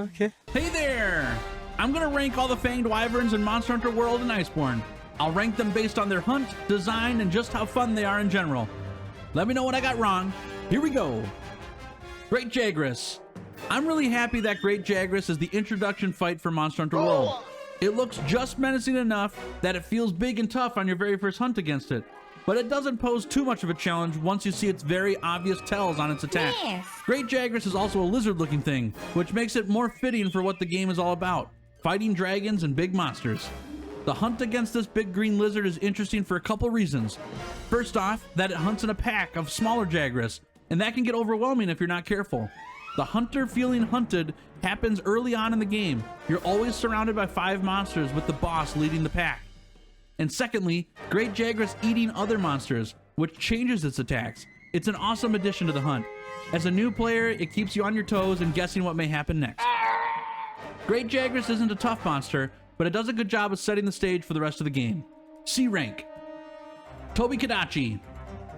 Okay. Hey there! I'm gonna rank all the Fanged Wyverns in Monster Hunter World and Iceborne. I'll rank them based on their hunt, design, and just how fun they are in general. Let me know what I got wrong. Here we go. Great Jagras. I'm really happy that Great Jagras is the introduction fight for Monster Hunter World. It looks just menacing enough that it feels big and tough on your very first hunt against it. But it doesn't pose too much of a challenge once you see its very obvious tells on its attack. Yes. Great Jagras is also a lizard-looking thing, which makes it more fitting for what the game is all about, fighting dragons and big monsters. The hunt against this big green lizard is interesting for a couple reasons. First off, that it hunts in a pack of smaller Jagras, and that can get overwhelming if you're not careful. The hunter feeling hunted happens early on in the game. You're always surrounded by 5 monsters with the boss leading the pack. And secondly, Great Jagras eating other monsters, which changes its attacks. It's an awesome addition to the hunt. As a new player, it keeps you on your toes and guessing what may happen next. Great Jagras isn't a tough monster, but it does a good job of setting the stage for the rest of the game. C rank. Toby Kadachi.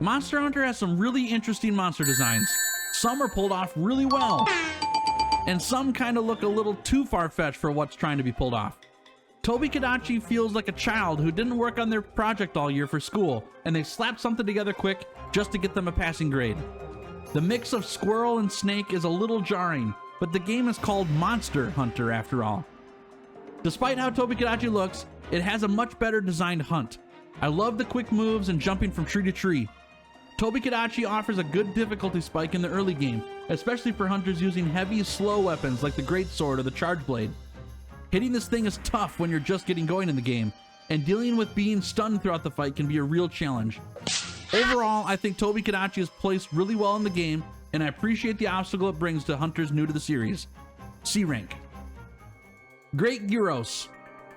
Monster Hunter has some really interesting monster designs. Some are pulled off really well, and some kind of look a little too far-fetched for what's trying to be pulled off. Toby Kadachi feels like a child who didn't work on their project all year for school, and they slapped something together quick just to get them a passing grade. The mix of squirrel and snake is a little jarring, but the game is called Monster Hunter after all. Despite how Toby Kadachi looks, it has a much better designed hunt. I love the quick moves and jumping from tree to tree. Toby Kadachi offers a good difficulty spike in the early game, especially for hunters using heavy, slow weapons like the Greatsword or the Charge Blade. Hitting this thing is tough when you're just getting going in the game, and dealing with being stunned throughout the fight can be a real challenge. Overall, I think Toby Kadachi is placed really well in the game, and I appreciate the obstacle it brings to hunters new to the series. C rank. Great Gyros.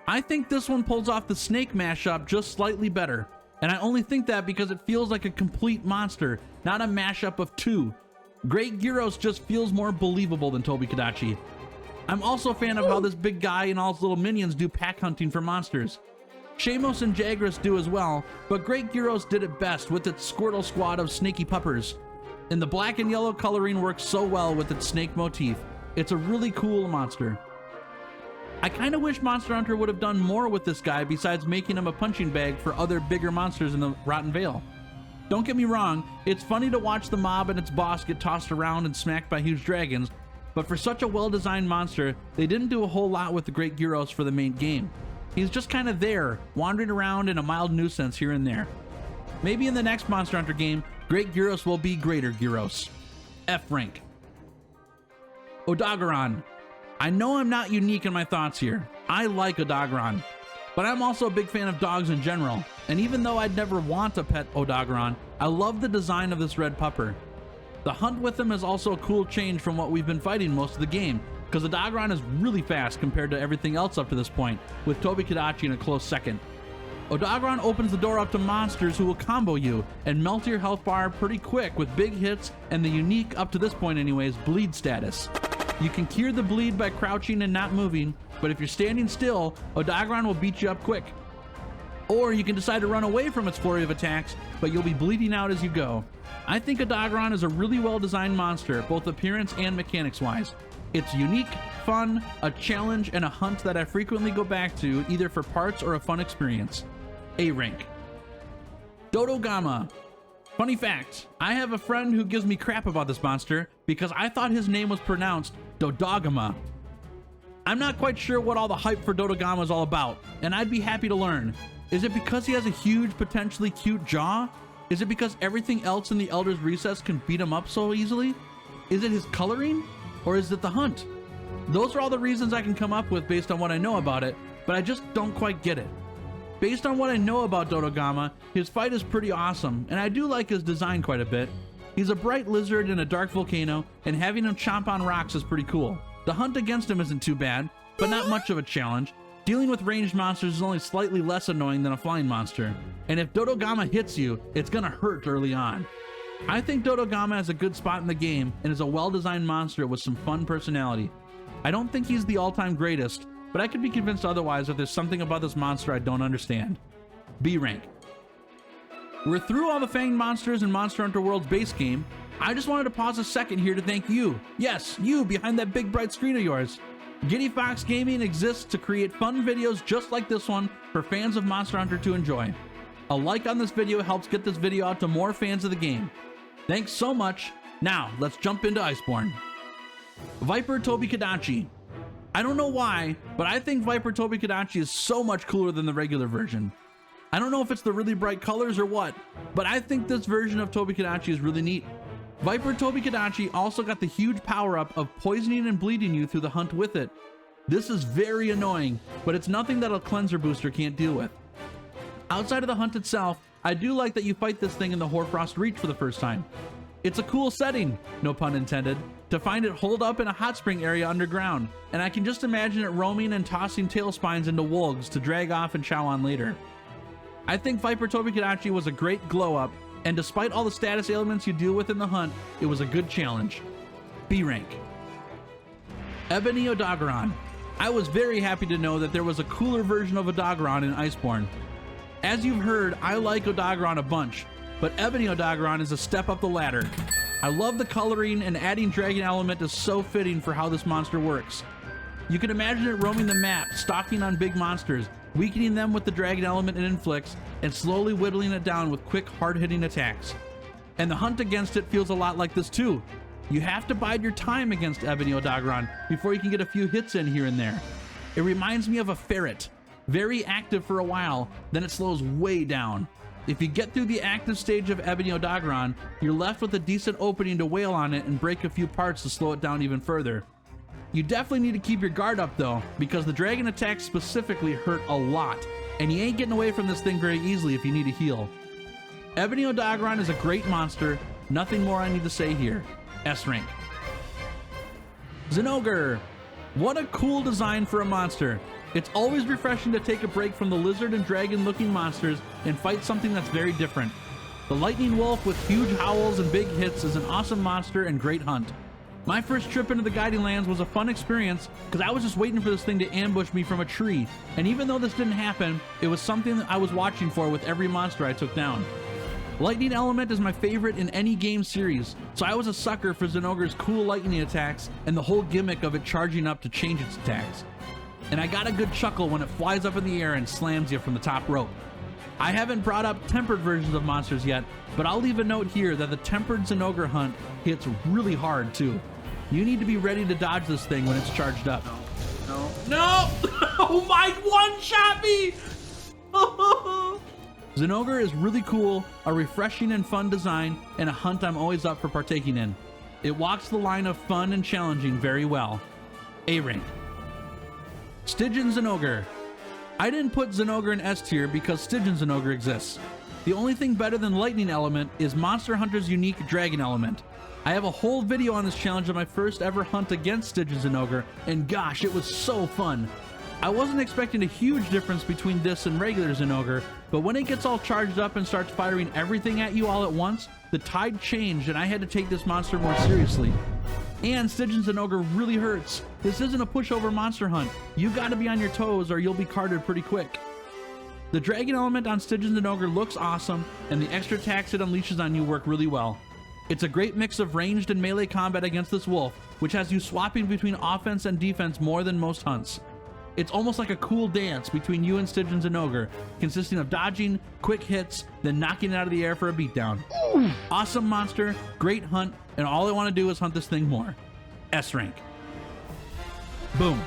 I think this one pulls off the snake mashup just slightly better, and I only think that because it feels like a complete monster, not a mashup of 2. Great Gyros just feels more believable than Toby Kadachi. I'm also a fan of how this big guy and all his little minions do pack hunting for monsters. Shamos and Jagras do as well, but Great Gyros did it best with its Squirtle squad of snaky puppers. And the black and yellow coloring works so well with its snake motif. It's a really cool monster. I kinda wish Monster Hunter would have done more with this guy besides making him a punching bag for other bigger monsters in the Rotten Vale. Don't get me wrong, it's funny to watch the mob and its boss get tossed around and smacked by huge dragons, but for such a well-designed monster, they didn't do a whole lot with the Great Gyros for the main game. He's just kinda there, wandering around in a mild nuisance here and there. Maybe in the next Monster Hunter game, Great Gyros will be Greater Gyros. F rank. Odagaron. I know I'm not unique in my thoughts here. I like Odagaron, but I'm also a big fan of dogs in general, and even though I'd never want to pet Odagaron, I love the design of this red pupper. The hunt with him is also a cool change from what we've been fighting most of the game, because Odagaron is really fast compared to everything else up to this point, with Toby Kadachi in a close second. Odagaron opens the door up to monsters who will combo you and melt your health bar pretty quick with big hits and the unique, up to this point anyways, bleed status. You can cure the bleed by crouching and not moving, but if you're standing still, Odagaron will beat you up quick. Or you can decide to run away from its flurry of attacks, but you'll be bleeding out as you go. I think Odagaron is a really well-designed monster, both appearance and mechanics-wise. It's unique, fun, a challenge, and a hunt that I frequently go back to either for parts or a fun experience. A rank. Dodogama. Funny fact, I have a friend who gives me crap about this monster because I thought his name was pronounced Dodogama. I'm not quite sure what all the hype for Dodogama is all about, and I'd be happy to learn. Is it because he has a huge, potentially cute jaw? Is it because everything else in the Elder's Recess can beat him up so easily? Is it his coloring? Or is it the hunt? Those are all the reasons I can come up with based on what I know about it, but I just don't quite get it. Based on what I know about Dodogama, his fight is pretty awesome, and I do like his design quite a bit. He's a bright lizard in a dark volcano, and having him chomp on rocks is pretty cool. The hunt against him isn't too bad, but not much of a challenge. Dealing with ranged monsters is only slightly less annoying than a flying monster, and if Dodogama hits you, it's gonna hurt early on. I think Dodogama has a good spot in the game and is a well-designed monster with some fun personality. I don't think he's the all-time greatest, but I could be convinced otherwise if there's something about this monster I don't understand. B rank. We're through all the fanged monsters in Monster Hunter World's base game. I just wanted to pause a second here to thank you. Yes, you behind that big bright screen of yours. Giddy Fox Gaming exists to create fun videos just like this one for fans of Monster Hunter to enjoy. A like on this video helps get this video out to more fans of the game. Thanks so much. Now, let's jump into Iceborne. Viper Toby Kadachi. I don't know why, but I think Viper Toby Kadachi is so much cooler than the regular version. I don't know if it's the really bright colors or what, but I think this version of Toby Kadachi is really neat. Viper Toby Kadachi also got the huge power-up of poisoning and bleeding you through the hunt with it. This is very annoying, but it's nothing that a cleanser booster can't deal with. Outside of the hunt itself, I do like that you fight this thing in the Hoarfrost Reach for the first time. It's a cool setting, no pun intended, to find it holed up in a hot spring area underground, and I can just imagine it roaming and tossing tail spines into wolves to drag off and chow on later. I think Viper Toby Kadachi was a great glow-up, and despite all the status ailments you deal with in the hunt, it was a good challenge. B rank. Ebony Odagaron. I was very happy to know that there was a cooler version of Odagaron in Iceborne. As you've heard, I like Odagaron a bunch, but Ebony Odagaron is a step up the ladder. I love the coloring, and adding dragon element is so fitting for how this monster works. You can imagine it roaming the map, stalking on big monsters, weakening them with the dragon element it inflicts, and slowly whittling it down with quick, hard-hitting attacks. And the hunt against it feels a lot like this too. You have to bide your time against Ebony Odagaron before you can get a few hits in here and there. It reminds me of a ferret. Very active for a while, then it slows way down. If you get through the active stage of Ebony Odagaron, you're left with a decent opening to wail on it and break a few parts to slow it down even further. You definitely need to keep your guard up though, because the dragon attacks specifically hurt a lot, and you ain't getting away from this thing very easily if you need a heal. Ebony Odagaron is a great monster, nothing more I need to say here. S rank. Zinogre. What a cool design for a monster. It's always refreshing to take a break from the lizard and dragon looking monsters and fight something that's very different. The lightning wolf with huge howls and big hits is an awesome monster and great hunt. My first trip into the Guiding Lands was a fun experience because I was just waiting for this thing to ambush me from a tree, and even though this didn't happen, it was something that I was watching for with every monster I took down. Lightning element is my favorite in any game series, so I was a sucker for Zinogre's cool lightning attacks and the whole gimmick of it charging up to change its attacks. And I got a good chuckle when it flies up in the air and slams you from the top rope. I haven't brought up tempered versions of monsters yet, but I'll leave a note here that the tempered Zinogre hunt hits really hard too. You need to be ready to dodge this thing when it's charged up. No! Oh my, one-shot me! Zinogre is really cool, a refreshing and fun design, and a hunt I'm always up for partaking in. It walks the line of fun and challenging very well. A rank. Stygian Zinogre. I didn't put Zonogra in S tier because Stygian Zinogre exists. The only thing better than lightning element is Monster Hunter's unique dragon element. I have a whole video on this challenge of my first ever hunt against Stygian Zinogre, and gosh, it was so fun. I wasn't expecting a huge difference between this and regular Zinogre, but when it gets all charged up and starts firing everything at you all at once, the tide changed and I had to take this monster more seriously. And Stygian Zinogre really hurts. This isn't a pushover monster hunt. You gotta be on your toes or you'll be carded pretty quick. The dragon element on Stygian Zinogre looks awesome, and the extra attacks it unleashes on you work really well. It's a great mix of ranged and melee combat against this wolf, which has you swapping between offense and defense more than most hunts. It's almost like a cool dance between you and Stygian Zinogre, consisting of dodging, quick hits, then knocking it out of the air for a beatdown. Awesome monster, great hunt, and all I want to do is hunt this thing more. S rank. Boom.